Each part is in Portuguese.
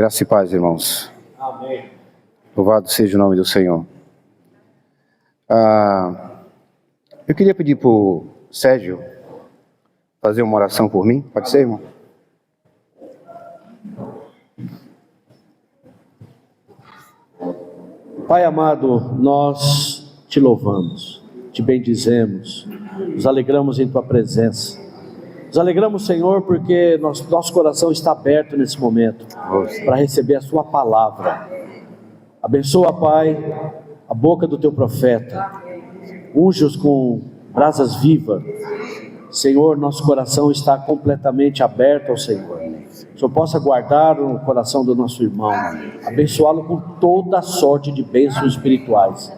Graça e paz, irmãos. Amém. Louvado seja o nome do Senhor. Eu queria pedir para o Sérgio fazer uma oração por mim. Pode ser, irmão? Pai amado, nós te louvamos, te bendizemos, nos alegramos em tua presença. Nos alegramos, Senhor, porque nosso coração está aberto nesse momento para receber a sua palavra. Abençoa, Pai, a boca do teu profeta, unge-os com brasas vivas. Senhor, nosso coração está completamente aberto ao Senhor. O Senhor possa guardar o coração do nosso irmão, abençoá-lo com toda sorte de bênçãos espirituais.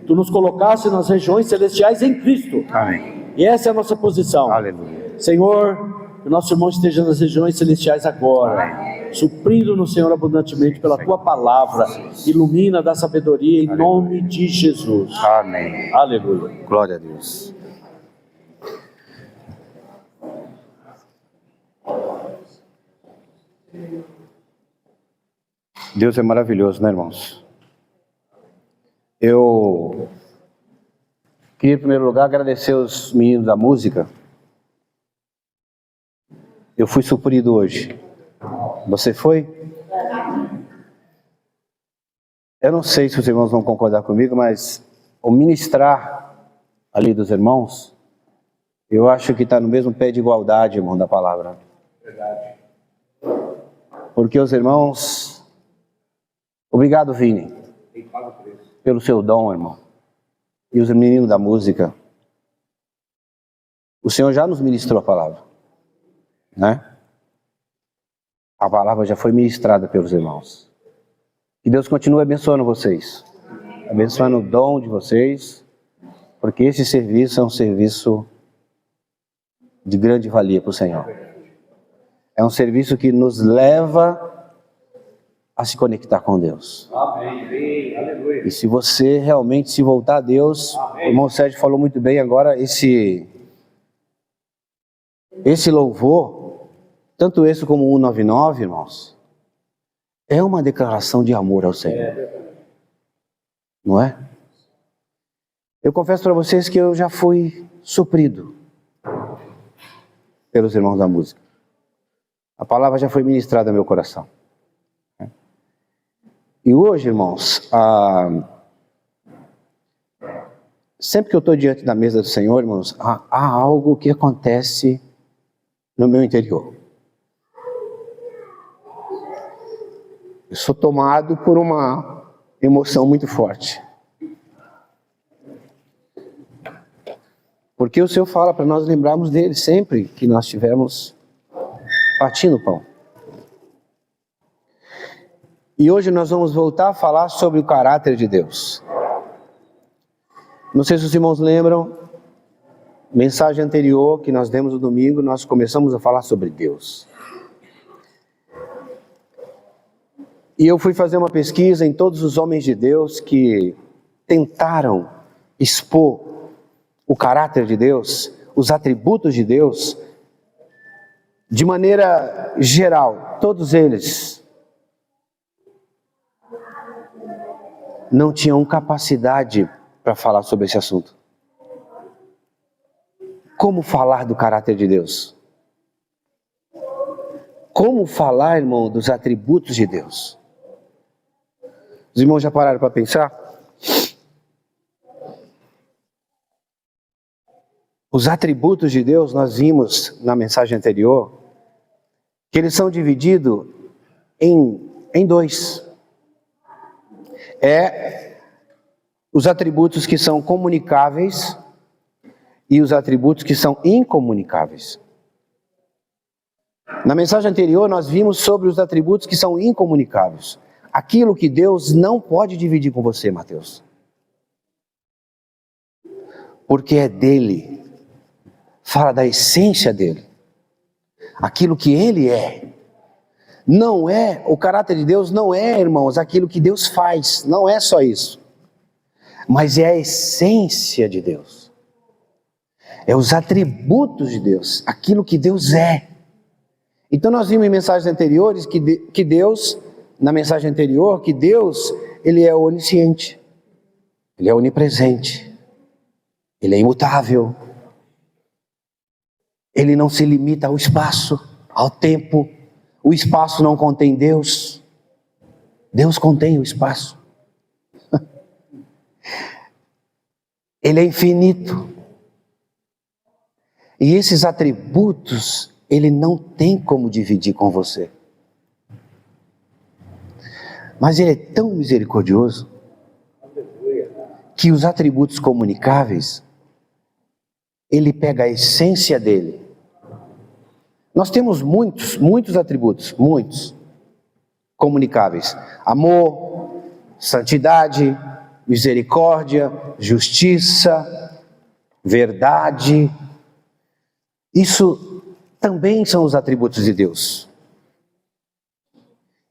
Tu nos colocaste nas regiões celestiais em Cristo. Amém. E essa é a nossa posição. Aleluia. Senhor, que o nosso irmão esteja nas regiões celestiais agora, suprindo-nos, Senhor, abundantemente pela tua palavra. Ilumina da sabedoria em nome de Jesus. Amém. Aleluia. Glória a Deus. Deus é maravilhoso, né, irmãos? Eu queria, em primeiro lugar, agradecer os meninos da música. Eu fui suprido hoje. Você foi? Eu não sei se os irmãos vão concordar comigo, mas o ministrar ali dos irmãos, eu acho que está no mesmo pé de igualdade, irmão, da palavra. Verdade. Porque os irmãos... Obrigado, Vini, pelo seu dom, irmão. E os meninos da música. O Senhor já nos ministrou a palavra, né? A palavra já foi ministrada pelos irmãos. Que Deus continue abençoando vocês. Abençoando o dom de vocês. Porque esse serviço é um serviço de grande valia para o Senhor. É um serviço que nos leva a se conectar com Deus. Amém. Aleluia. E se você realmente se voltar a Deus, amém. O irmão Sérgio falou muito bem agora, esse louvor, tanto esse como o 199, irmãos, é uma declaração de amor ao Senhor. Não é? Eu confesso para vocês que eu já fui suprido pelos irmãos da música. A palavra já foi ministrada ao meu coração. E hoje, irmãos, sempre que eu estou diante da mesa do Senhor, irmãos, há algo que acontece no meu interior. Eu sou tomado por uma emoção muito forte. Porque o Senhor fala para nós lembrarmos dele sempre que nós estivermos partindo o pão. E hoje nós vamos voltar a falar sobre o caráter de Deus. Não sei se os irmãos lembram, mensagem anterior que nós demos no domingo, nós começamos a falar sobre Deus. E eu fui fazer uma pesquisa em todos os homens de Deus que tentaram expor o caráter de Deus, os atributos de Deus, de maneira geral, todos eles não tinham capacidade para falar sobre esse assunto. Como falar do caráter de Deus? Como falar, irmão, dos atributos de Deus? Os irmãos já pararam para pensar? Os atributos de Deus, nós vimos na mensagem anterior, que eles são divididos em dois. Os atributos que são comunicáveis e os atributos que são incomunicáveis. Na mensagem anterior nós vimos sobre os atributos que são incomunicáveis. Aquilo que Deus não pode dividir com você, Mateus. Porque é dele. Fala da essência dele. Aquilo que ele é. Não é, o caráter de Deus não é, irmãos, aquilo que Deus faz, não é só isso. Mas é a essência de Deus. É os atributos de Deus, aquilo que Deus é. Então nós vimos em mensagens anteriores que Deus na mensagem anterior que Deus, Ele é onisciente, Ele é onipresente, Ele é imutável, Ele não se limita ao espaço, ao tempo. O espaço não contém Deus, Deus contém o espaço. Ele é infinito. E esses atributos, Ele não tem como dividir com você. Mas Ele é tão misericordioso que os atributos comunicáveis, Ele pega a essência dele. Nós temos muitos atributos, muitos comunicáveis. Amor, santidade, misericórdia, justiça, verdade. Isso também são os atributos de Deus.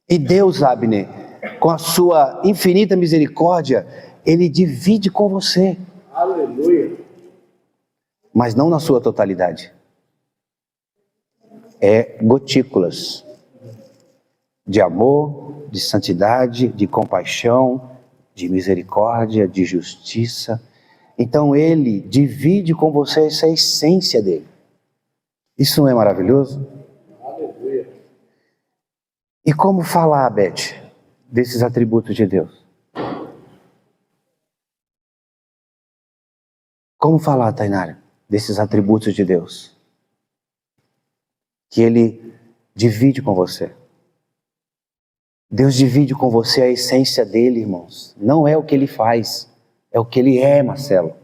E Deus, Abner, com a sua infinita misericórdia, Ele divide com você. Aleluia. Mas não na sua totalidade. É gotículas de amor, de santidade, de compaixão, de misericórdia, de justiça. Então Ele divide com você essa essência dele. Isso não é maravilhoso? Aleluia. E como falar, Beth, desses atributos de Deus? Como falar, Tainara, desses atributos de Deus? Que Ele divide com você. Deus divide com você a essência dele, irmãos. Não é o que Ele faz, é o que Ele é, Marcelo.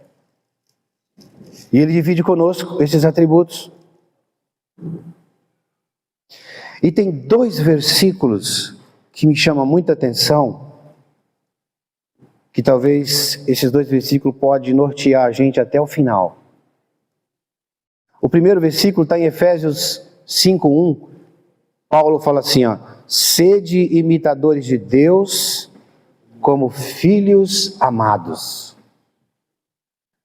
E Ele divide conosco esses atributos. E tem 2 versículos que me chamam muita atenção, que talvez esses 2 versículos podem nortear a gente até o final. O primeiro versículo está em Efésios 5:1. Paulo fala assim, ó: sede imitadores de Deus como filhos amados.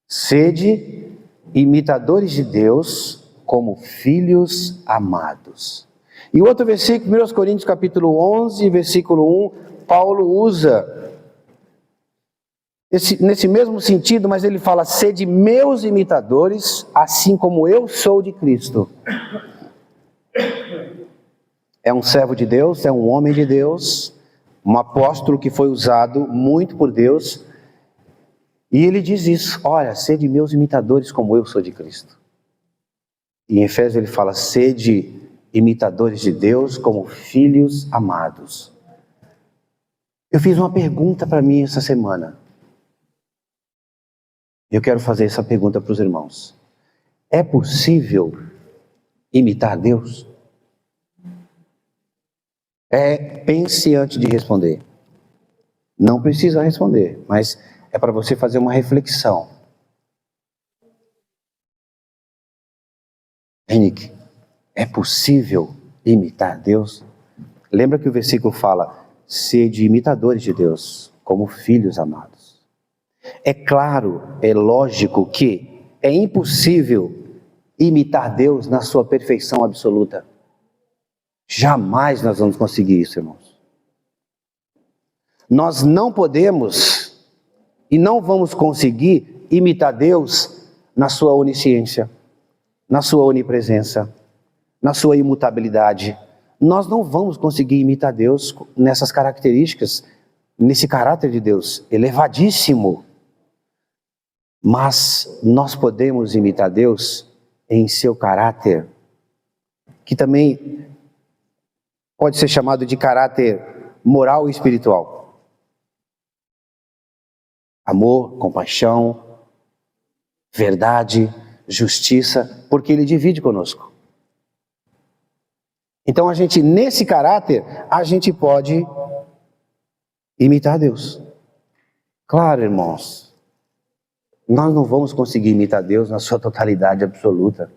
Sede imitadores de Deus como filhos amados. E o outro versículo, 1 Coríntios capítulo 11, versículo 1, Paulo usa nesse mesmo sentido, mas ele fala: sede meus imitadores, assim como eu sou de Cristo. É um servo de Deus, é um homem de Deus, um apóstolo que foi usado muito por Deus, e ele diz isso: olha, sede meus imitadores como eu sou de Cristo. E em Efésios ele fala: sede imitadores de Deus como filhos amados. Eu fiz uma pergunta para mim essa semana. Eu quero fazer essa pergunta para os irmãos. É possível imitar Deus? Pense antes de responder. Não precisa responder, mas é para você fazer uma reflexão. Henrique, é possível imitar Deus? Lembra que o versículo fala: sede imitadores de Deus, como filhos amados. É claro, é lógico que é impossível imitar Deus na sua perfeição absoluta. Jamais nós vamos conseguir isso, irmãos. Nós não podemos e não vamos conseguir imitar Deus na sua onisciência, na sua onipresença, na sua imutabilidade. Nós não vamos conseguir imitar Deus nessas características, nesse caráter de Deus elevadíssimo. Mas nós podemos imitar Deus em seu caráter, que também pode ser chamado de caráter moral e espiritual. Amor, compaixão, verdade, justiça, porque Ele divide conosco. Então a gente, nesse caráter, a gente pode imitar Deus. Claro, irmãos, nós não vamos conseguir imitar Deus na sua totalidade absoluta.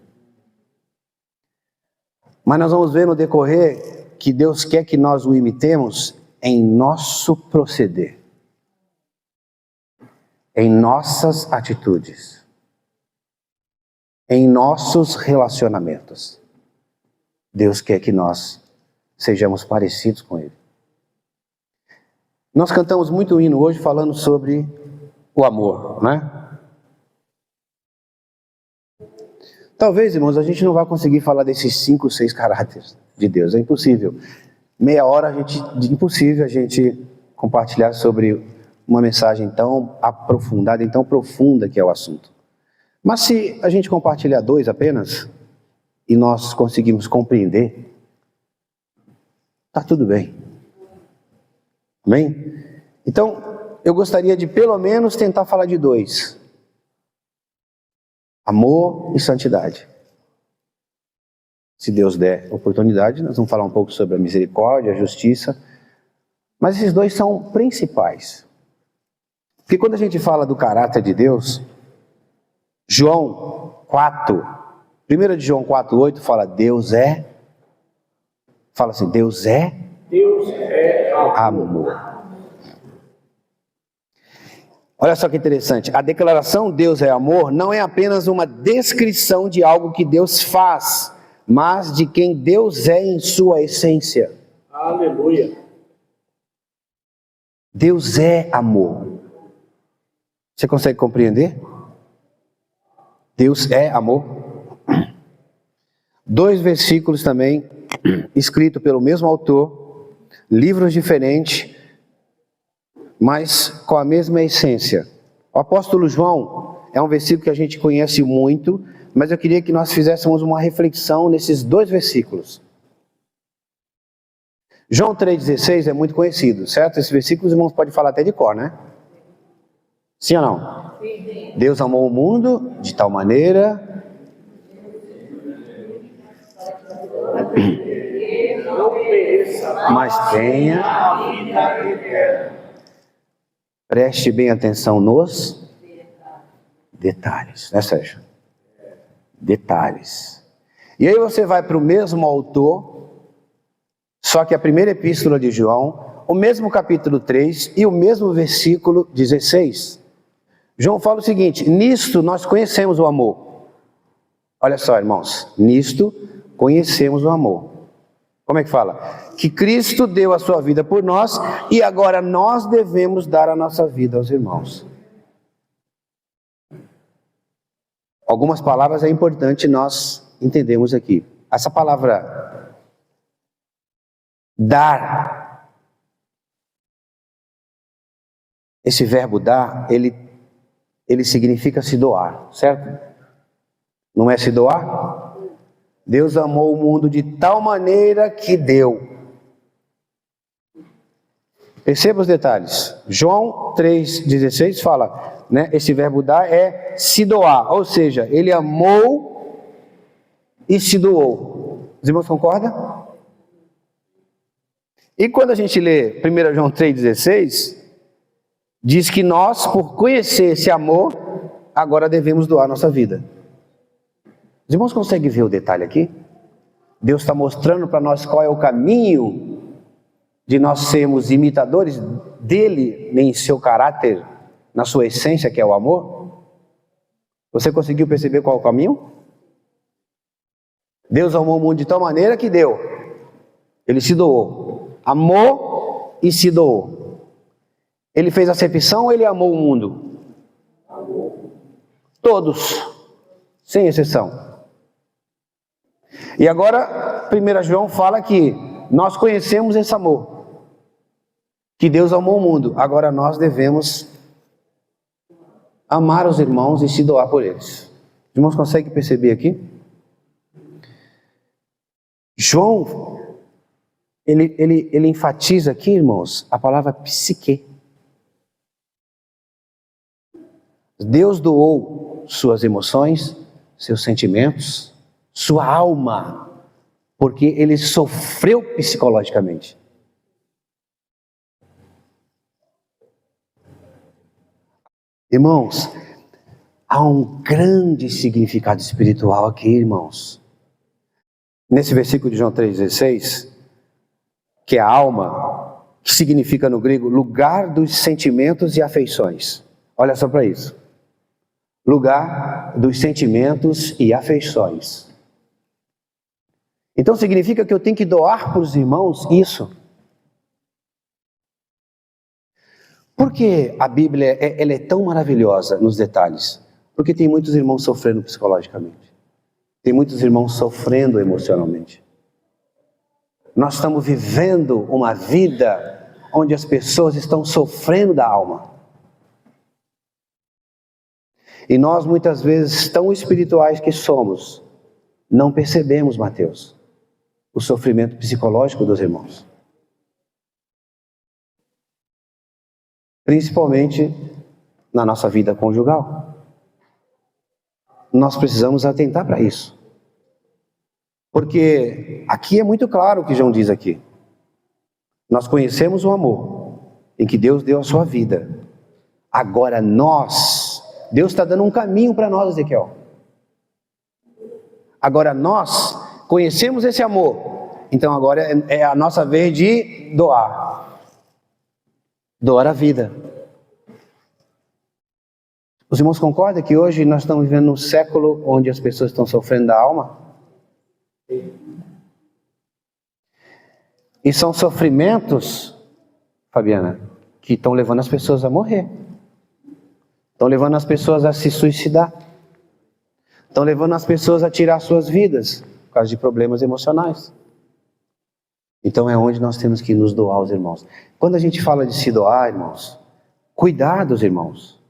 Mas nós vamos ver no decorrer que Deus quer que nós o imitemos em nosso proceder, em nossas atitudes, em nossos relacionamentos. Deus quer que nós sejamos parecidos com Ele. Nós cantamos muito hino hoje falando sobre o amor, né? Talvez, irmãos, a gente não vai conseguir falar desses 5, 6 caráteres de Deus, é impossível. Meia hora impossível a gente compartilhar sobre uma mensagem tão aprofundada e tão profunda que é o assunto. Mas se a gente compartilhar 2 apenas, e nós conseguimos compreender, está tudo bem. Amém? Então, eu gostaria de pelo menos tentar falar de 2. Amor e santidade. Se Deus der oportunidade, nós vamos falar um pouco sobre a misericórdia, a justiça. Mas esses 2 são principais. Porque quando a gente fala do caráter de Deus, João 4, 1 de João 4:8 fala, Deus é, fala assim, Deus é amor. Olha só que interessante, a declaração Deus é amor não é apenas uma descrição de algo que Deus faz, mas de quem Deus é em sua essência. Aleluia. Deus é amor. Você consegue compreender? Deus é amor. 2 versículos também, escrito pelo mesmo autor, livros diferentes, mas com a mesma essência. O apóstolo João é um versículo que a gente conhece muito, mas eu queria que nós fizéssemos uma reflexão nesses 2 versículos. João 3,16 é muito conhecido, certo? Esse versículo os irmãos podem falar até de cor, né? Sim ou não? Sim. Deus amou o mundo de tal maneira... mas tenha... Preste bem atenção nos detalhes, né, Sérgio? Detalhes. E aí você vai para o mesmo autor, só que a primeira epístola de João, o mesmo capítulo 3 e o mesmo versículo 16. João fala o seguinte, nisto nós conhecemos o amor. Olha só, irmãos, nisto conhecemos o amor. Como é que fala? Que Cristo deu a sua vida por nós e agora nós devemos dar a nossa vida aos irmãos. Algumas palavras é importante nós entendermos aqui. Essa palavra dar, esse verbo dar, ele significa se doar, certo? Não é se doar? Deus amou o mundo de tal maneira que deu. Perceba os detalhes. João 3,16 fala, né, esse verbo dar é se doar, ou seja, ele amou e se doou. Os irmãos concordam? E quando a gente lê 1 João 3,16, diz que nós, por conhecer esse amor, agora devemos doar nossa vida. Os irmãos conseguem ver o detalhe aqui? Deus está mostrando para nós qual é o caminho de nós sermos imitadores dele em seu caráter, na sua essência, que é o amor. Você conseguiu perceber qual é o caminho? Deus amou o mundo de tal maneira que deu. Ele se doou. Amou e se doou. Ele fez acepção ou ele amou o mundo? Todos, sem exceção. E agora, 1 João fala que nós conhecemos esse amor, que Deus amou o mundo, agora nós devemos amar os irmãos e se doar por eles. Os irmãos conseguem perceber aqui? João, ele enfatiza aqui, irmãos, a palavra psique. Deus doou suas emoções, seus sentimentos, sua alma, porque ele sofreu psicologicamente. Irmãos, há um grande significado espiritual aqui, irmãos. Nesse versículo de João 3,16, que é a alma, que significa no grego lugar dos sentimentos e afeições. Olha só para isso. Lugar dos sentimentos e afeições. Então significa que eu tenho que doar para os irmãos isso. Por que a Bíblia ela é tão maravilhosa nos detalhes? Porque tem muitos irmãos sofrendo psicologicamente. Tem muitos irmãos sofrendo emocionalmente. Nós estamos vivendo uma vida onde as pessoas estão sofrendo da alma. E nós muitas vezes, tão espirituais que somos, não percebemos, Mateus, o sofrimento psicológico dos irmãos. Principalmente na nossa vida conjugal. Nós precisamos atentar para isso. Porque aqui é muito claro o que João diz aqui. Nós conhecemos o amor em que Deus deu a sua vida. Agora Deus está dando um caminho para nós, Ezequiel. Agora nós conhecemos esse amor. Então agora é a nossa vez de doar. Doar a vida. Os irmãos concordam que hoje nós estamos vivendo num século onde as pessoas estão sofrendo da alma? E são sofrimentos, Fabiana, que estão levando as pessoas a morrer. Estão levando as pessoas a se suicidar. Estão levando as pessoas a tirar suas vidas por causa de problemas emocionais. Então é onde nós temos que nos doar aos irmãos. Quando a gente fala de se doar, irmãos, cuidar dos irmãos.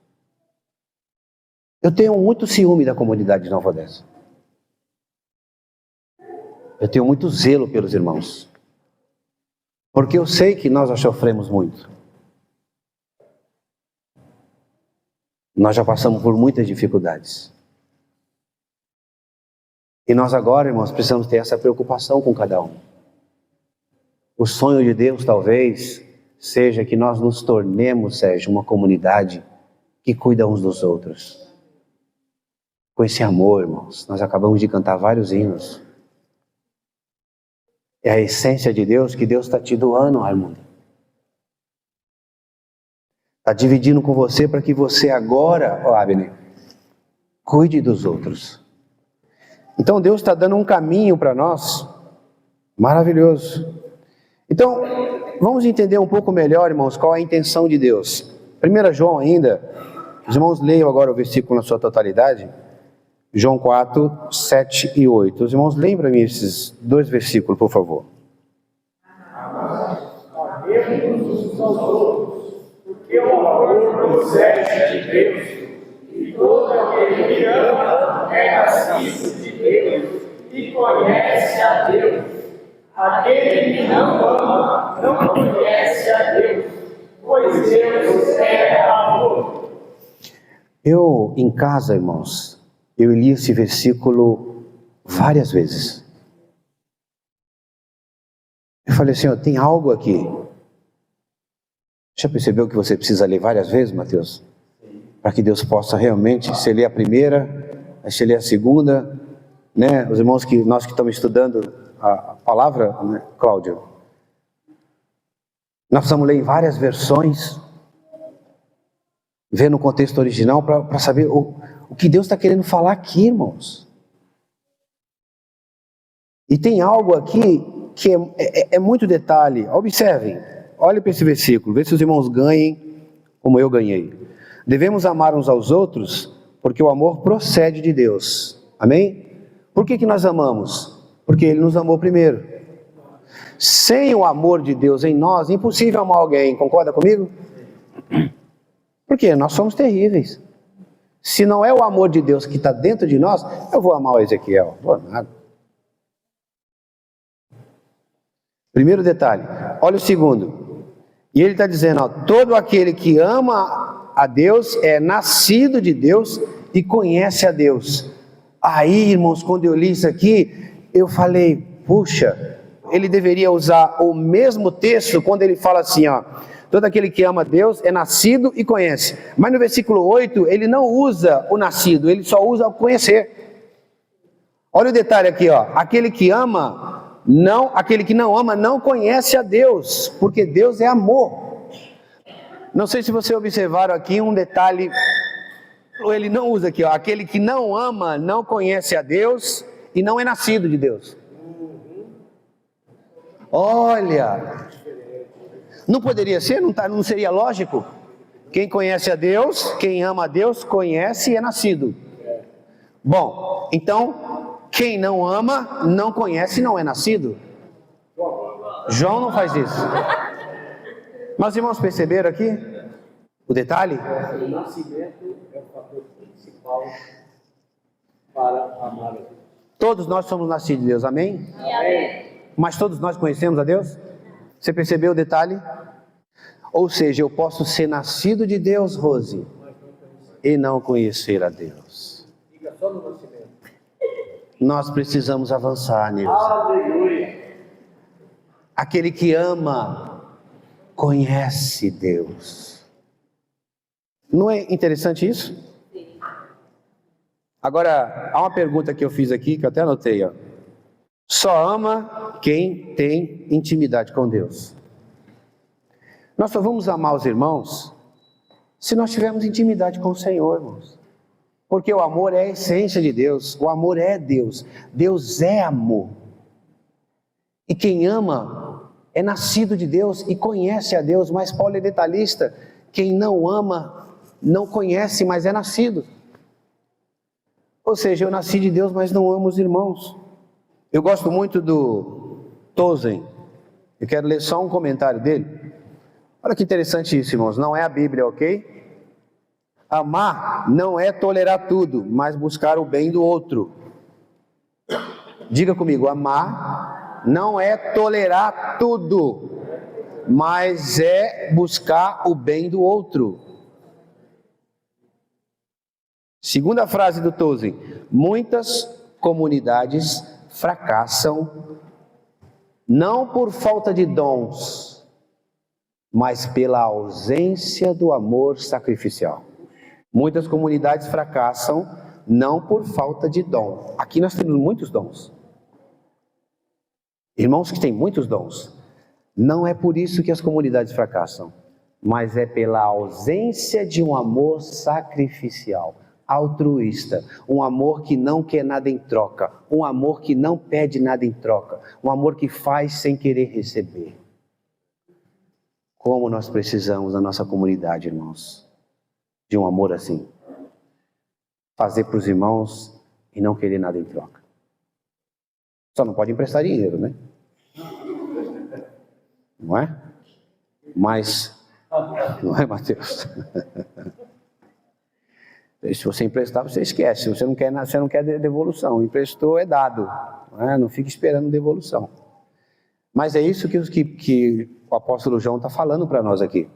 Eu tenho muito ciúme da comunidade de Nova Odessa. Eu tenho muito zelo pelos irmãos. Porque eu sei que nós já sofremos muito. Nós já passamos por muitas dificuldades. E nós agora, irmãos, precisamos ter essa preocupação com cada um. O sonho de Deus, talvez, seja que nós nos tornemos, Sérgio, uma comunidade que cuida uns dos outros. Com esse amor, irmãos, nós acabamos de cantar vários hinos. É a essência de Deus que Deus está te doando, Raimundo. Está dividindo com você para que você agora, Abner, cuide dos outros. Então Deus está dando um caminho para nós maravilhoso. Então, vamos entender um pouco melhor, irmãos, qual é a intenção de Deus. 1 João ainda, os irmãos leiam agora o versículo na sua totalidade. João 4, 7 e 8. Os irmãos, lembram me esses dois versículos, por favor. Amemos uns aos outros, porque o amor procede de Deus, e todo aquele que ama é nascido de Deus e conhece a Deus. Aquele que não ama não conhece a Deus, pois Deus é amor. Eu, em casa, irmãos, eu li esse versículo várias vezes. Eu falei assim, tem algo aqui. Já percebeu que você precisa ler várias vezes, Mateus? Para que Deus possa realmente, você lê a primeira, aí você lê a segunda, né? Os irmãos nós que estamos estudando a palavra, né, Cláudio? Nós precisamos ler em várias versões, ver no contexto original para saber o que Deus está querendo falar aqui, irmãos. E tem algo aqui que é muito detalhe. Observem, olhem para esse versículo, vê se os irmãos ganhem como eu ganhei. Devemos amar uns aos outros, porque o amor procede de Deus. Amém? Por que nós amamos? Porque Ele nos amou primeiro. Sem o amor de Deus em nós, é impossível amar alguém. Concorda comigo? Porque nós somos terríveis. Se não é o amor de Deus que está dentro de nós, eu vou amar o Ezequiel. Vou nada. Primeiro detalhe. Olha o segundo. E ele está dizendo, todo aquele que ama a Deus é nascido de Deus e conhece a Deus. Aí, irmãos, quando eu li isso aqui, eu falei, puxa, ele deveria usar o mesmo texto quando ele fala assim, todo aquele que ama Deus é nascido e conhece. Mas no versículo 8, ele não usa o nascido, ele só usa o conhecer. Olha o detalhe aqui, aquele que não ama não conhece a Deus, porque Deus é amor. Não sei se vocês observaram aqui um detalhe, ele não usa aqui, aquele que não ama não conhece a Deus e não é nascido de Deus. Olha, não poderia ser? Não seria lógico? Quem conhece a Deus, quem ama a Deus, conhece e é nascido. Bom, então, quem não ama, não conhece e não é nascido. João não faz isso. Mas irmãos, perceberam aqui o detalhe? O nascimento é o fator principal para amar a Deus. Todos nós somos nascidos de Deus, amém? Amém. Mas todos nós conhecemos a Deus? Você percebeu o detalhe? Ou seja, eu posso ser nascido de Deus, Rose, e não conhecer a Deus. Fica só no nascimento. Nós precisamos avançar nisso. Aleluia. Aquele que ama, conhece Deus. Não é interessante isso? Agora, há uma pergunta que eu fiz aqui, que eu até anotei, ó. Só ama quem tem intimidade com Deus. Nós só vamos amar os irmãos se nós tivermos intimidade com o Senhor, irmãos. Porque o amor é a essência de Deus, o amor é Deus, Deus é amor. E quem ama é nascido de Deus e conhece a Deus, mas Paulo é detalhista, quem não ama não conhece, mas é nascido. Ou seja, eu nasci de Deus, mas não amo os irmãos. Eu gosto muito do Tozen, eu quero ler só um comentário dele. Olha que interessante isso, irmãos, não é a Bíblia, ok? Amar não é tolerar tudo, mas buscar o bem do outro. Diga comigo, amar não é tolerar tudo, mas é buscar o bem do outro. Segunda frase do Tozen: muitas comunidades fracassam não por falta de dons, mas pela ausência do amor sacrificial. Muitas comunidades fracassam não por falta de dom. Aqui nós temos muitos dons. Irmãos que têm muitos dons. Não é por isso que as comunidades fracassam, mas é pela ausência de um amor sacrificial, altruísta, um amor que não quer nada em troca, um amor que não pede nada em troca, um amor que faz sem querer receber. Como nós precisamos na nossa comunidade, irmãos, de um amor assim. Fazer para os irmãos e não querer nada em troca. Só não pode emprestar dinheiro, né? Não é? Mas, não é, Mateus? Se você emprestar, você esquece. Você não quer devolução. Emprestou é dado. Não fique esperando devolução. Mas é isso que o apóstolo João está falando para nós aqui.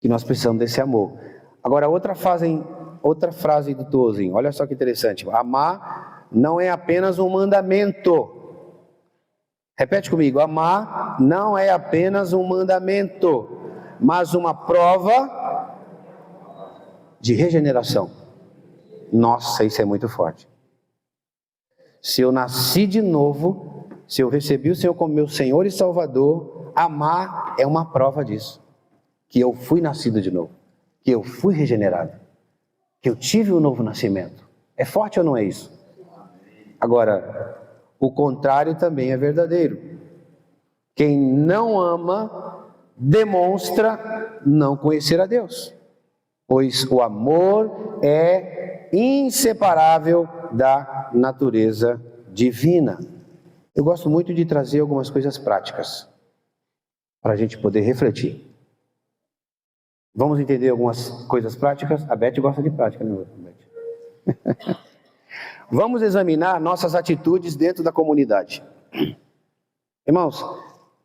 Que nós precisamos desse amor. Agora, outra frase do Tozen, olha só que interessante. Amar não é apenas um mandamento. Repete comigo, amar não é apenas um mandamento, mas uma prova de regeneração. Nossa, isso é muito forte. Se eu nasci de novo, se eu recebi o Senhor como meu Senhor e Salvador, amar é uma prova disso. Que eu fui nascido de novo, que eu fui regenerado, que eu tive um novo nascimento. É forte ou não é isso? Agora, o contrário também é verdadeiro. Quem não ama, demonstra não conhecer a Deus, pois o amor é inseparável da natureza divina. Eu gosto muito de trazer algumas coisas práticas, para a gente poder refletir. Vamos entender algumas coisas práticas? A Beth gosta de prática, né, Beth? Vamos examinar nossas atitudes dentro da comunidade. Irmãos,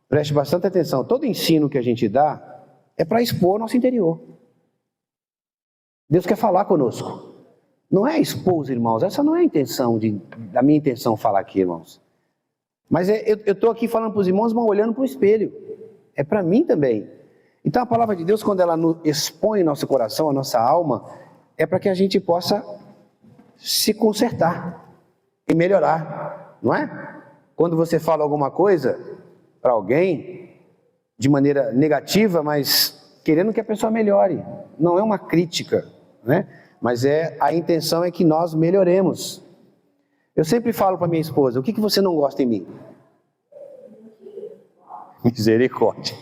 preste bastante atenção. Todo ensino que a gente dá é para expor o nosso interior. Deus quer falar conosco. Não é expor os irmãos. Essa não é a intenção da minha intenção falar aqui, irmãos. Mas eu estou aqui falando para os irmãos, mas olhando para o espelho. É para mim também. Então a palavra de Deus, quando ela expõe nosso coração, a nossa alma, é para que a gente possa se consertar e melhorar, não é? Quando você fala alguma coisa para alguém de maneira negativa, mas querendo que a pessoa melhore, não é uma crítica, né? Mas a intenção é que nós melhoremos. Eu sempre falo para minha esposa, o que você não gosta em mim? Misericórdia.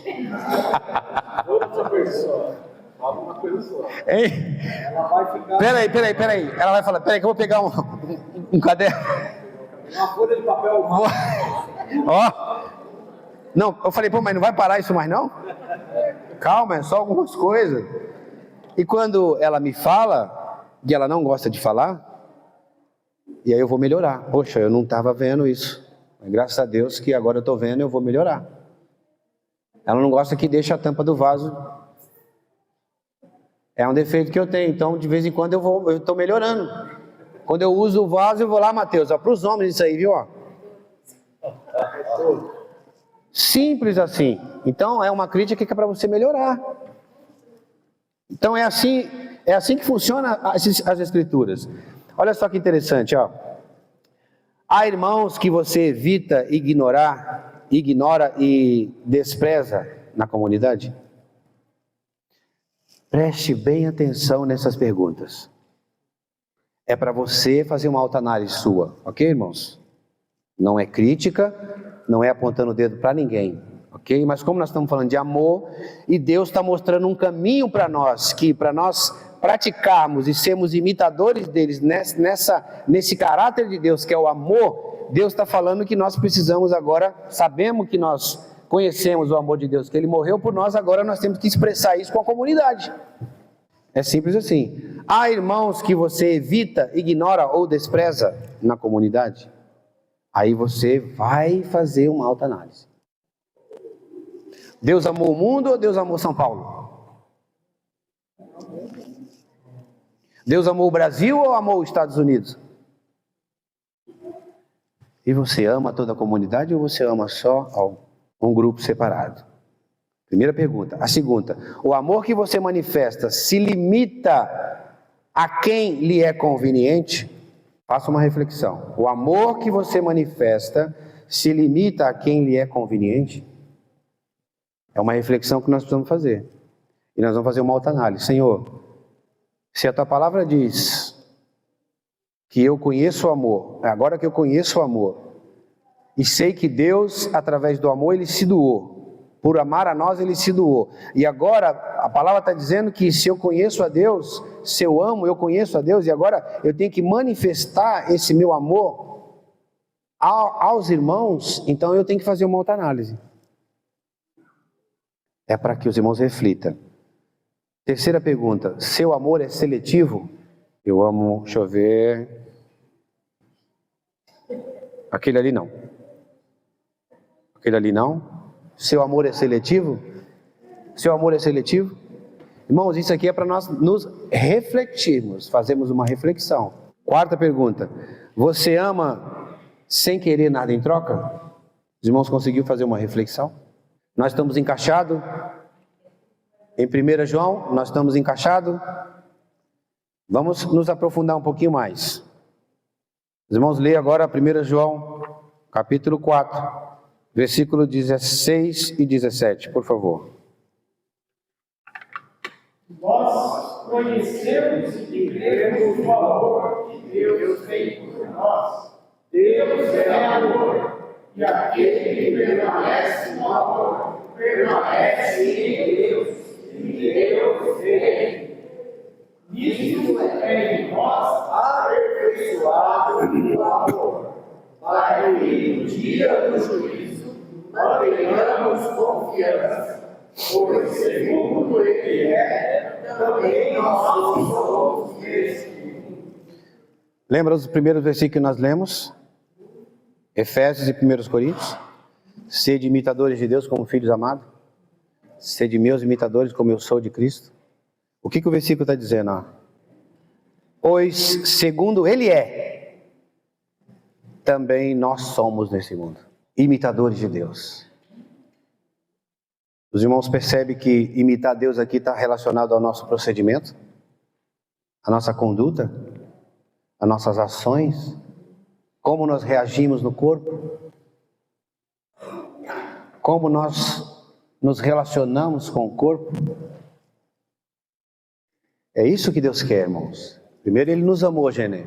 Hein? Ela vai ficar Peraí. Ela vai falar, peraí que eu vou pegar um caderno. uma folha de papel. Ó. Não, eu falei, pô, mas não vai parar isso mais não? Calma, é só algumas coisas. E quando ela me fala, e ela não gosta de falar, e aí eu vou melhorar. Poxa, eu não estava vendo isso. Mas graças a Deus que agora eu estou vendo e eu vou melhorar. Ela não gosta que deixe a tampa do vaso. É um defeito que eu tenho, então de vez em quando eu estou melhorando. Quando eu uso o vaso, eu vou lá, Mateus, para os homens isso aí, viu? Ó. Simples assim. Então é uma crítica que é para você melhorar. Então é assim que funciona as escrituras. Olha só que interessante, ó. Há irmãos que você evita ignora e despreza na comunidade? Preste bem atenção nessas perguntas. É para você fazer uma autoanálise sua, ok, irmãos? Não é crítica, não é apontando o dedo para ninguém, ok? Mas como nós estamos falando de amor, e Deus está mostrando um caminho para nós, que para nós praticarmos e sermos imitadores deles nesse caráter de Deus, que é o amor, Deus está falando que nós precisamos agora, sabemos que nós conhecemos o amor de Deus, que Ele morreu por nós, agora nós temos que expressar isso com a comunidade. É simples assim. Há irmãos que você evita, ignora ou despreza na comunidade? Aí você vai fazer uma autoanálise. Deus amou o mundo ou Deus amou São Paulo? Deus amou o Brasil ou amou os Estados Unidos? E você ama toda a comunidade ou você ama só um grupo separado? Primeira pergunta. A segunda, o amor que você manifesta se limita a quem lhe é conveniente? Faça uma reflexão. O amor que você manifesta se limita a quem lhe é conveniente? É uma reflexão que nós precisamos fazer. E nós vamos fazer uma autoanálise. Senhor, se a tua palavra diz que eu conheço o amor, agora que eu conheço o amor, e sei que Deus, através do amor, Ele se doou. Por amar a nós, Ele se doou. E agora, a palavra está dizendo que se eu conheço a Deus, se eu amo, eu conheço a Deus, e agora eu tenho que manifestar esse meu amor aos irmãos, então eu tenho que fazer uma autoanálise. É para que os irmãos reflitam. Terceira pergunta, seu amor é seletivo? Eu amo, deixa eu ver, aquele ali não. Aquele ali não. Seu amor é seletivo? Seu amor é seletivo? Irmãos, isso aqui é para nós nos refletirmos, fazemos uma reflexão. Quarta pergunta, você ama sem querer nada em troca? Os irmãos conseguiram fazer uma reflexão? Nós estamos encaixados? Em 1 João, nós estamos encaixados? Vamos nos aprofundar um pouquinho mais. Os irmãos, leem agora 1 João, capítulo 4. Versículo 16 e 17, por favor. Nós conhecemos e cremos no amor que Deus tem por nós. Deus é amor, e aquele que permanece no amor, permanece em Deus, e Deus nele. Nisto é em nós aperfeiçoado o amor, para que no dia do juízo não tenhamos confiança, pois segundo Ele também nós somos desse. Lembra os primeiros versículos que nós lemos? Efésios e 1 Coríntios. Sede imitadores de Deus como filhos amados. Sede meus imitadores como eu sou de Cristo. O que o versículo está dizendo? Ó? Pois segundo Ele também nós somos nesse mundo. Imitadores de Deus. Os irmãos percebem que imitar Deus aqui está relacionado ao nosso procedimento, à nossa conduta, às nossas ações, como nós reagimos no corpo, como nós nos relacionamos com o corpo. É isso que Deus quer, irmãos. Primeiro Ele nos amou, Genê.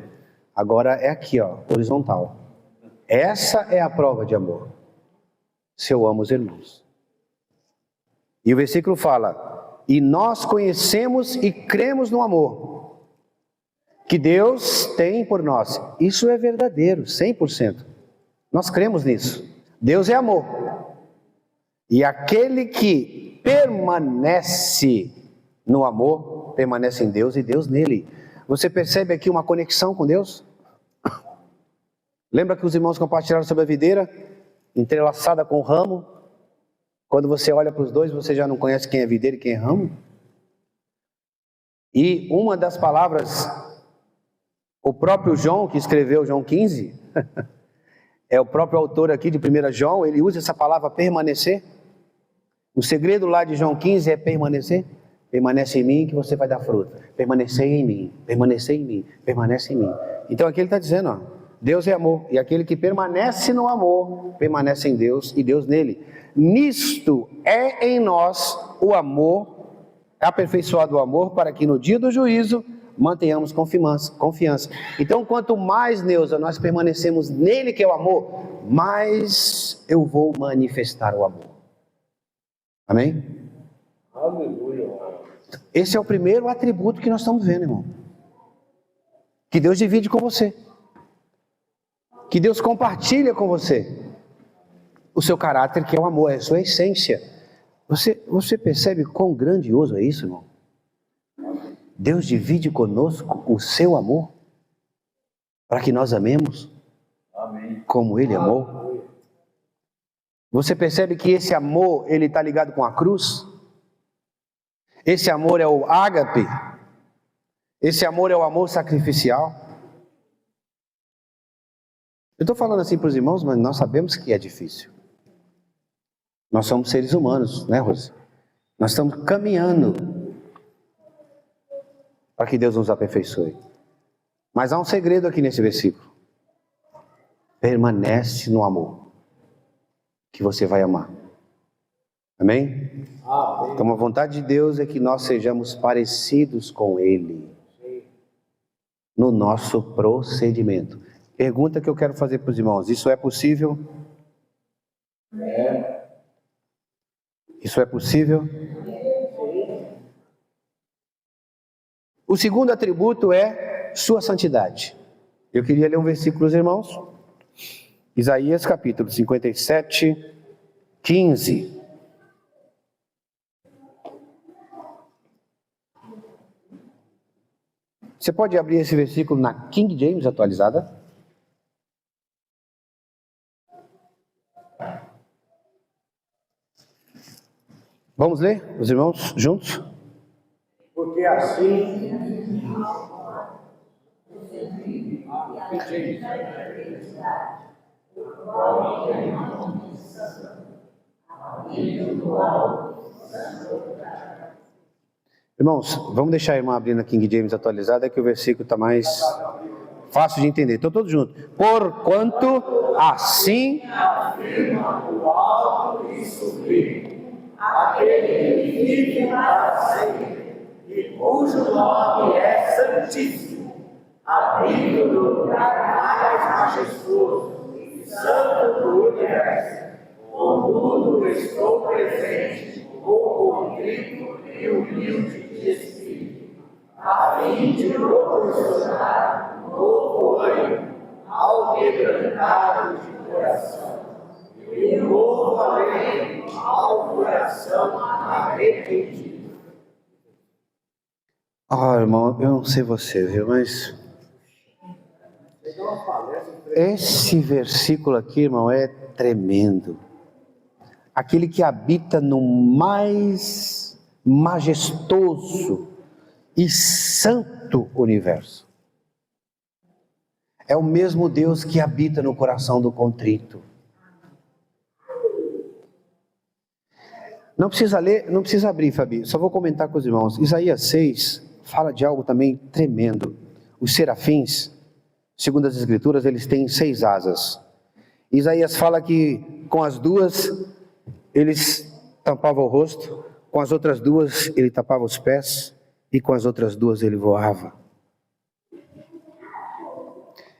Agora é aqui, ó, horizontal. Essa é a prova de amor. Se eu amo os irmãos. E o versículo fala, E nós conhecemos e cremos no amor que Deus tem por nós. Isso é verdadeiro, 100%. Nós cremos nisso. Deus é amor. E aquele que permanece no amor, permanece em Deus e Deus nele. Você percebe aqui uma conexão com Deus? Lembra que os irmãos compartilharam sobre a videira, entrelaçada com o ramo? Quando você olha para os dois, você já não conhece quem é videira e quem é ramo? E uma das palavras, o próprio João, que escreveu João 15, é o próprio autor aqui de 1 João, ele usa essa palavra permanecer. O segredo lá de João 15 é permanecer. Permanece em mim que você vai dar fruto. Permanecer em mim, permanece em mim. Então aqui ele está dizendo, ó, Deus é amor, e aquele que permanece no amor, permanece em Deus e Deus nele. Nisto é em nós o amor, aperfeiçoado o amor, para que no dia do juízo mantenhamos confiança. Então, quanto mais, Neuza, nós permanecemos nele, que é o amor, mais eu vou manifestar o amor. Amém? Aleluia. Esse é o primeiro atributo que nós estamos vendo, irmão. Que Deus divide com você. Que Deus compartilha com você. O seu caráter, que é o amor, é a sua essência. Você percebe quão grandioso é isso, irmão? Deus divide conosco o seu amor, para que nós amemos. Amém. Como Ele amou. Você percebe que esse amor, ele está ligado com a cruz? Esse amor é o ágape. Esse amor é o amor sacrificial. Eu estou falando assim para os irmãos, mas nós sabemos que é difícil. Nós somos seres humanos, né, Rose? Nós estamos caminhando para que Deus nos aperfeiçoe. Mas há um segredo aqui nesse versículo. Permanece no amor, que você vai amar. Amém? Amém. Então a vontade de Deus é que nós sejamos parecidos com Ele no nosso procedimento. Pergunta que eu quero fazer para os irmãos: isso é possível? É. Isso é possível? O segundo atributo é sua santidade. Eu queria ler um versículo, irmãos. Isaías capítulo 57, 15. Você pode abrir esse versículo na King James atualizada? Vamos ler, os irmãos, juntos? Porque assim irmãos, vamos deixar a irmã abrir na King James atualizada, que o versículo está mais fácil de entender. Então, todos juntos. Porquanto assim afirma o alto e sublime, aquele que vive para sempre, e cujo nome é Santíssimo, habita no lugar mais majestoso e santo do universo. Contudo, estou presente, o contrito e humilde de espírito, a fim de proporcionar novo ânimo ao quebrantado de coração, e novo alento ao coração arrependido. irmão, eu não sei você, viu, mas esse versículo aqui, irmão, é tremendo. Aquele que habita no mais majestoso e santo universo. É o mesmo Deus que habita no coração do contrito. Não precisa ler, não precisa abrir, Fabi, só vou comentar com os irmãos. Isaías 6 fala de algo também tremendo. Os serafins, segundo as escrituras, eles têm 6 asas. Isaías fala que com as 2 eles tampavam o rosto, com as outras 2 ele tapava os pés, e com as outras 2 ele voava.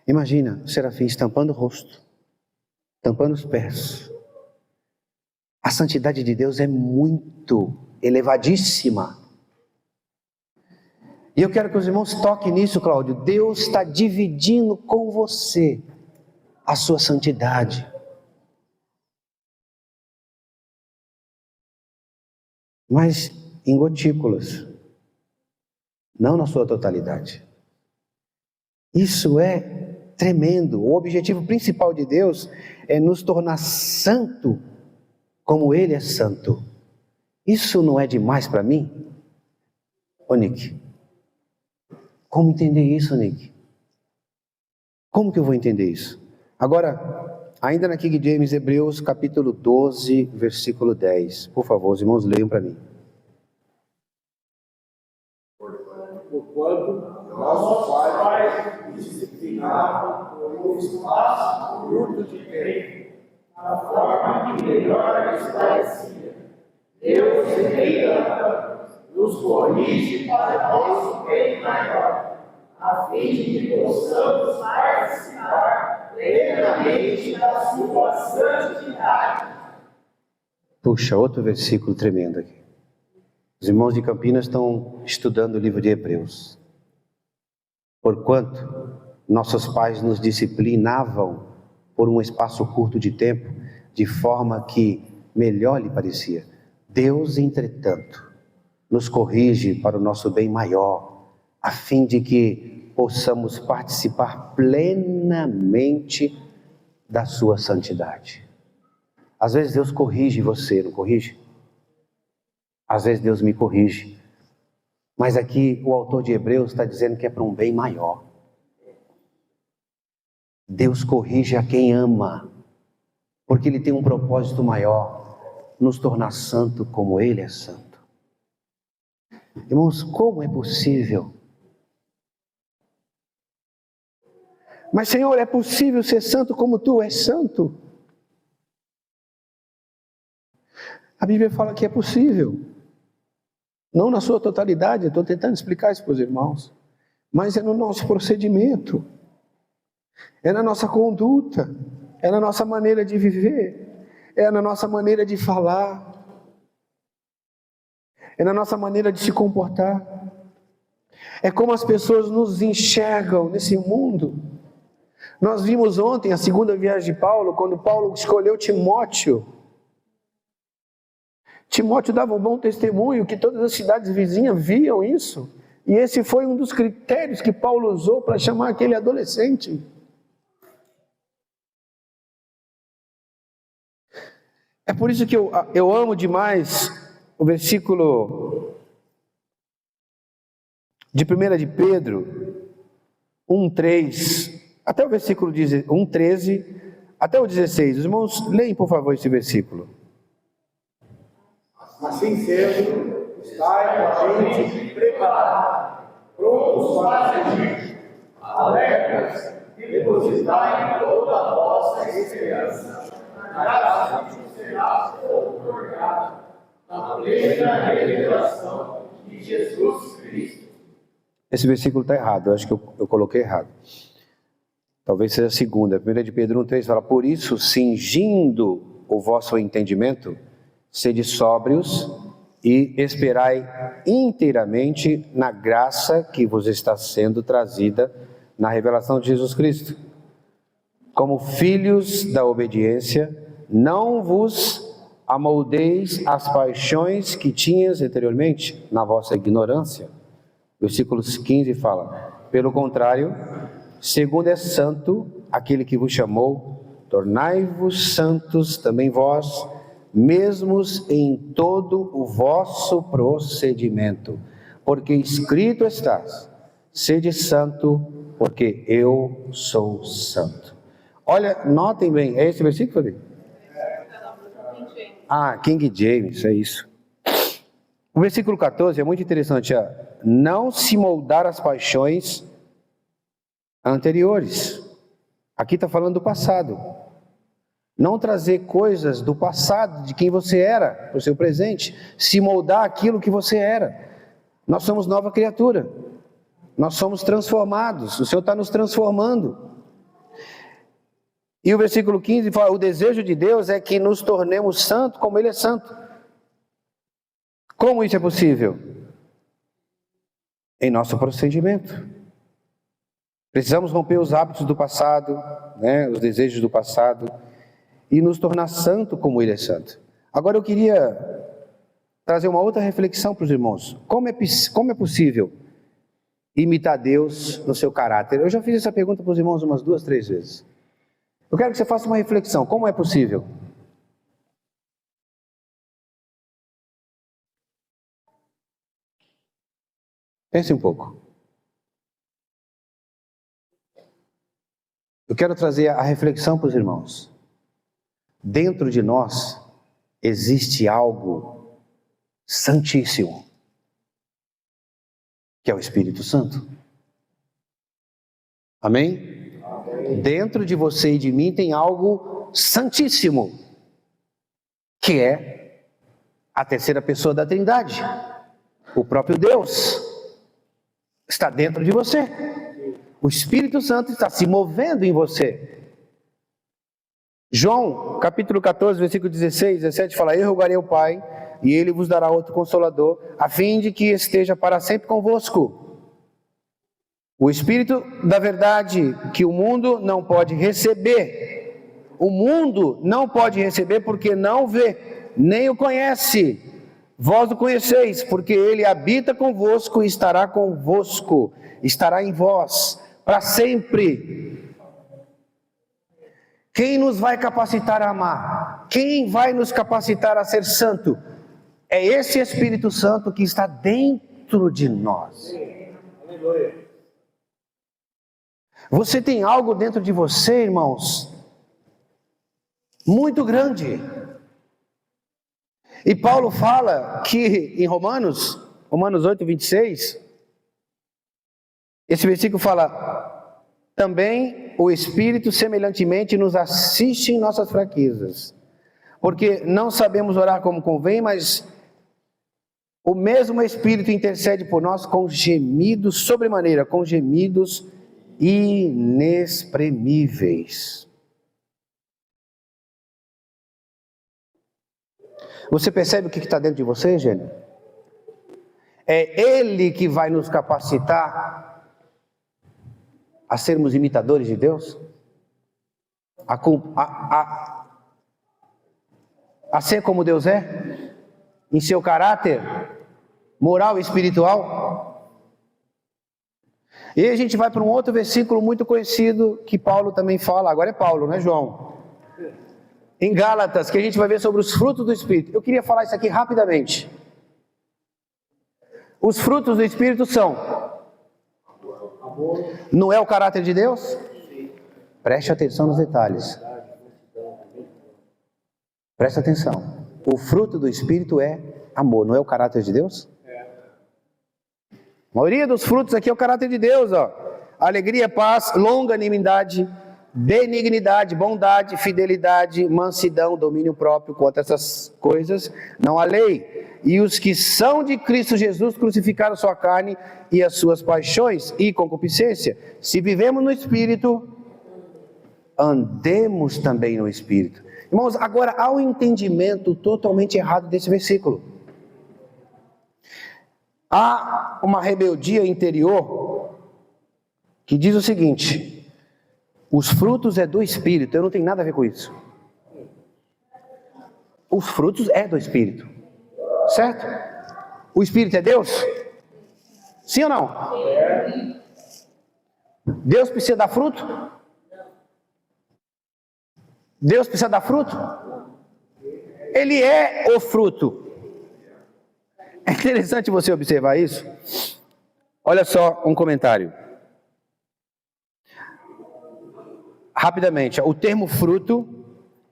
Imagina, os serafins tampando o rosto, tampando os pés. A santidade de Deus é muito elevadíssima. E eu quero que os irmãos toquem nisso, Cláudio. Deus está dividindo com você a sua santidade. Mas em gotículas, não na sua totalidade. Isso é tremendo. O objetivo principal de Deus é nos tornar santo como Ele é santo. Isso não é demais para mim? Ô Nick, como entender isso, Nick? Como que eu vou entender isso? Agora, ainda na King James, Hebreus capítulo 12, versículo 10. Por favor, os irmãos leiam para mim. Porquanto nossos pais nos disciplinavam por um espaço curto de tempo, na forma que melhor lhes parecia. Deus, entretanto, nos corrige para nosso bem maior, a fim de que possamos participar plenamente da sua santidade. Puxa, outro versículo tremendo aqui. Os irmãos de Campinas estão estudando o livro de Hebreus. Porquanto nossos pais nos disciplinavam por um espaço curto de tempo, de forma que melhor lhe parecia. Deus, entretanto, nos corrige para o nosso bem maior, a fim de que possamos participar plenamente da sua santidade. Às vezes Deus corrige você, não corrige? Às vezes Deus me corrige. Mas aqui o autor de Hebreus está dizendo que é para um bem maior. Deus corrige a quem ama, porque Ele tem um propósito maior, nos tornar santo como Ele é santo. Irmãos, como é possível? Mas Senhor, é possível ser santo como Tu és santo? A Bíblia fala que é possível. Não na sua totalidade, eu estou tentando explicar isso para os irmãos. Mas é no nosso procedimento. É na nossa conduta. É na nossa maneira de viver. É na nossa maneira de falar. É na nossa maneira de se comportar. É como as pessoas nos enxergam nesse mundo. Nós vimos ontem a segunda viagem de Paulo, quando Paulo escolheu Timóteo. Timóteo dava um bom testemunho, que todas as cidades vizinhas viam isso. E esse foi um dos critérios que Paulo usou para chamar aquele adolescente. É por isso que eu amo demais o versículo de 1 de Pedro 1:3, até o versículo 1:13, até o 16. Os irmãos, leem por favor esse versículo. Assim sendo, estai com a mente preparada, prontos para agir, alertas, e depositai toda a vossa esperança na graça que será outorgada, na plena revelação de Jesus Cristo. Esse versículo está errado, eu acho que eu coloquei errado. Talvez seja a segunda. 1 de Pedro 1:3 fala: por isso, cingindo o vosso entendimento, sede sóbrios e esperai inteiramente na graça que vos está sendo trazida na revelação de Jesus Cristo. Como filhos da obediência, não vos amoldeis às paixões que tinhas anteriormente na vossa ignorância. Versículos 15 fala: pelo contrário, segundo é santo aquele que vos chamou, tornai-vos santos também vós, mesmos em todo o vosso procedimento, porque escrito está: sede santo, porque eu sou santo. Olha, notem bem, é esse versículo, Fabi? Ah, King James, é isso. O versículo 14 é muito interessante, não se moldar às paixões anteriores. Aqui está falando do passado. Não trazer coisas do passado, de quem você era, para o seu presente. Se moldar aquilo que você era. Nós somos nova criatura. Nós somos transformados. O Senhor está nos transformando. E o versículo 15 fala: o desejo de Deus é que nos tornemos santos como Ele é santo. Como isso é possível? em nosso procedimento. Precisamos romper os hábitos do passado, né, os desejos do passado, e nos tornar santo como Ele é santo. Agora eu queria trazer uma outra reflexão para os irmãos. Como é possível imitar Deus no seu caráter? Eu já fiz essa pergunta para os irmãos umas 2, 3 vezes. Eu quero que você faça uma reflexão. Como é possível? Pense um pouco. Eu quero trazer a reflexão para os irmãos. Dentro de nós existe algo santíssimo, que é o Espírito Santo. Amém? Amém? Dentro de você e de mim tem algo santíssimo, que é a terceira pessoa da Trindade. O próprio Deus está dentro de você. O Espírito Santo está se movendo em você. João, capítulo 14, versículo 16, 17, fala: eu rogarei ao Pai, e Ele vos dará outro Consolador, a fim de que esteja para sempre convosco. O Espírito da verdade, que o mundo não pode receber. O mundo não pode receber porque não vê, nem o conhece. Vós o conheceis, porque Ele habita convosco e estará convosco, estará em vós, para sempre. Quem nos vai capacitar a amar? Quem vai nos capacitar a ser santo? É esse Espírito Santo que está dentro de nós. Você tem algo dentro de você, irmãos, muito grande. E Paulo fala que em Romanos 8, 26, esse versículo fala: também o Espírito semelhantemente nos assiste em nossas fraquezas, porque não sabemos orar como convém, mas o mesmo Espírito intercede por nós com gemidos sobremaneira, com gemidos inexprimíveis. Você percebe o que está dentro de você, Gênio? É Ele que vai nos capacitar a sermos imitadores de Deus? A ser como Deus é? Em seu caráter moral e espiritual? E aí a gente vai para um outro versículo muito conhecido que Paulo também fala. Agora é Paulo, não é João? Em Gálatas, que a gente vai ver sobre os frutos do Espírito. Eu queria falar isso aqui rapidamente. Os frutos do Espírito são: não é o caráter de Deus? Preste atenção nos detalhes. Preste atenção. O fruto do Espírito é amor, não é o caráter de Deus? A maioria dos frutos aqui é o caráter de Deus, ó. Alegria, paz, longanimidade, benignidade, bondade, fidelidade, mansidão, domínio próprio. Contra essas coisas não há lei. E os que são de Cristo Jesus crucificaram sua carne e as suas paixões e concupiscência. Se vivemos no Espírito, andemos também no Espírito. Irmãos, agora há um entendimento totalmente errado desse versículo. Há uma rebeldia interior que diz o seguinte: os frutos é do Espírito. Eu não tenho nada a ver com isso. Os frutos é do Espírito, certo? O Espírito é Deus? Sim ou não? Deus precisa dar fruto? Deus precisa dar fruto? Ele é o fruto. É interessante você observar isso. Olha só um comentário. Rapidamente, o termo fruto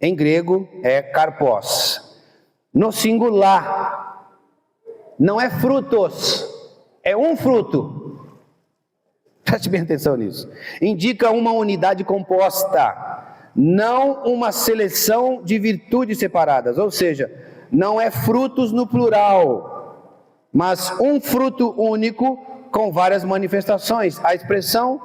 em grego é karpos. No singular, não é frutos, é um fruto. Preste bem atenção nisso. Indica uma unidade composta, não uma seleção de virtudes separadas. Ou seja, não é frutos no plural, mas um fruto único com várias manifestações. A expressão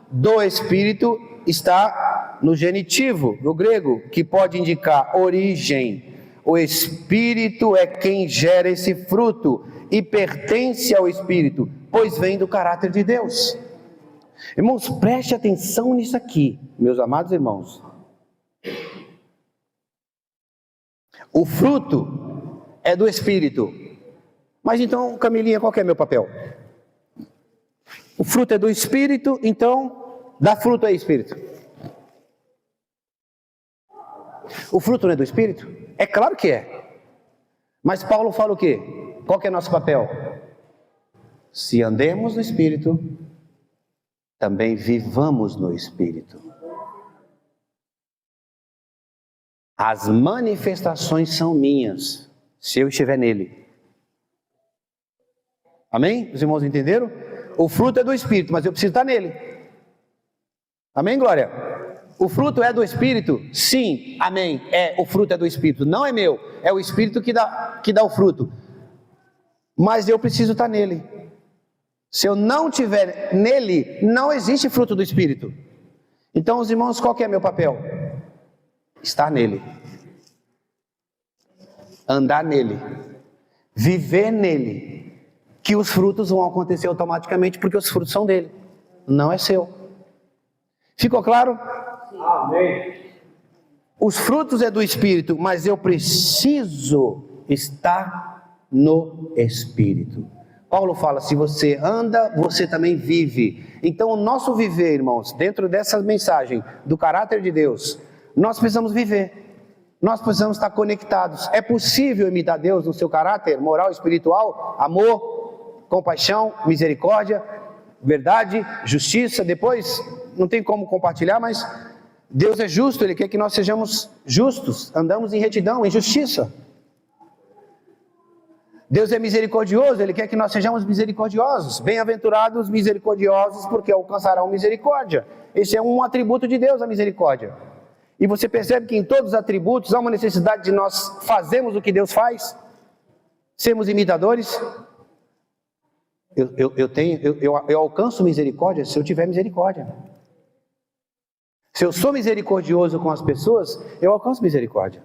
do Espírito está no genitivo, no grego, que pode indicar origem. O Espírito é quem gera esse fruto e pertence ao Espírito. pois vem do caráter de Deus. Irmãos, preste atenção nisso aqui, meus amados irmãos. O fruto é do Espírito. Mas então, Camilinha, qual que é meu papel? O fruto é do Espírito, então, dar fruto é Espírito. O fruto não é do Espírito? É claro que é. Mas Paulo fala o quê? Qual que é nosso papel? Se andemos no Espírito, também vivamos no Espírito. As manifestações são minhas, se eu estiver nele. Amém? Os irmãos entenderam? O fruto é do Espírito, mas eu preciso estar nele. Amém, Glória? O fruto é do Espírito? Sim, amém. O fruto é do Espírito, não é meu, é o Espírito que dá o fruto. Mas eu preciso estar nele. Se eu não estiver nele, não existe fruto do Espírito. Então, os irmãos, qual que é meu papel? Estar nele. Andar nele. Viver nele. Que os frutos vão acontecer automaticamente, porque os frutos são dele. Não é seu. Ficou claro? Amém. Os frutos é do Espírito, mas eu preciso estar no Espírito. Paulo fala, se você anda, você também vive. Então o nosso viver, irmãos, dentro dessa mensagem do caráter de Deus, nós precisamos viver. Nós precisamos estar conectados. É possível imitar Deus no seu caráter moral, espiritual, amor, compaixão, misericórdia, verdade, justiça. Depois, não tem como compartilhar, mas Deus é justo, Ele quer que nós sejamos justos, andamos em retidão, em justiça. Deus é misericordioso, Ele quer que nós sejamos misericordiosos. Bem-aventurados misericordiosos, porque alcançarão misericórdia. Esse é um atributo de Deus, a misericórdia. E você percebe que em todos os atributos há uma necessidade de nós fazermos o que Deus faz, sermos imitadores. Eu alcanço misericórdia se eu tiver misericórdia. Se eu sou misericordioso com as pessoas, eu alcanço misericórdia.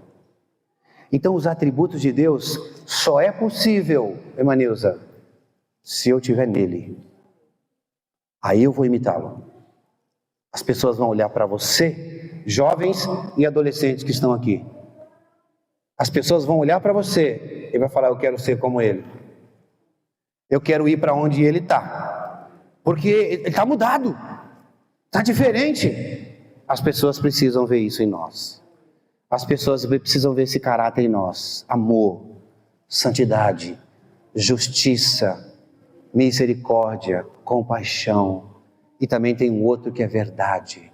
Então os atributos de Deus só é possível, Emaneusa, se eu estiver nele. Aí eu vou imitá-lo. As pessoas vão olhar para você, jovens e adolescentes que estão aqui. As pessoas vão olhar para você e vai falar, eu quero ser como ele. Eu quero ir para onde ele está. Porque ele está mudado. Está diferente. As pessoas precisam ver isso em nós. As pessoas precisam ver esse caráter em nós. Amor, santidade, justiça, misericórdia, compaixão. E também tem um outro que é verdade.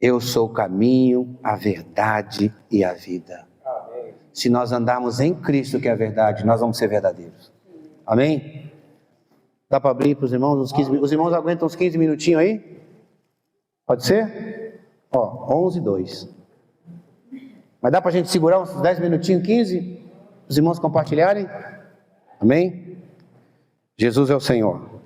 Eu sou o caminho, a verdade e a vida. Amém. Se nós andarmos em Cristo, que é a verdade, nós vamos ser verdadeiros. Amém? Dá para abrir para os irmãos uns 15 minutos? Os irmãos aguentam uns 15 minutinhos aí? Pode ser? 11:02. Mas dá para a gente segurar uns 10 minutinhos, 15? Os irmãos compartilharem? Amém? Jesus é o Senhor.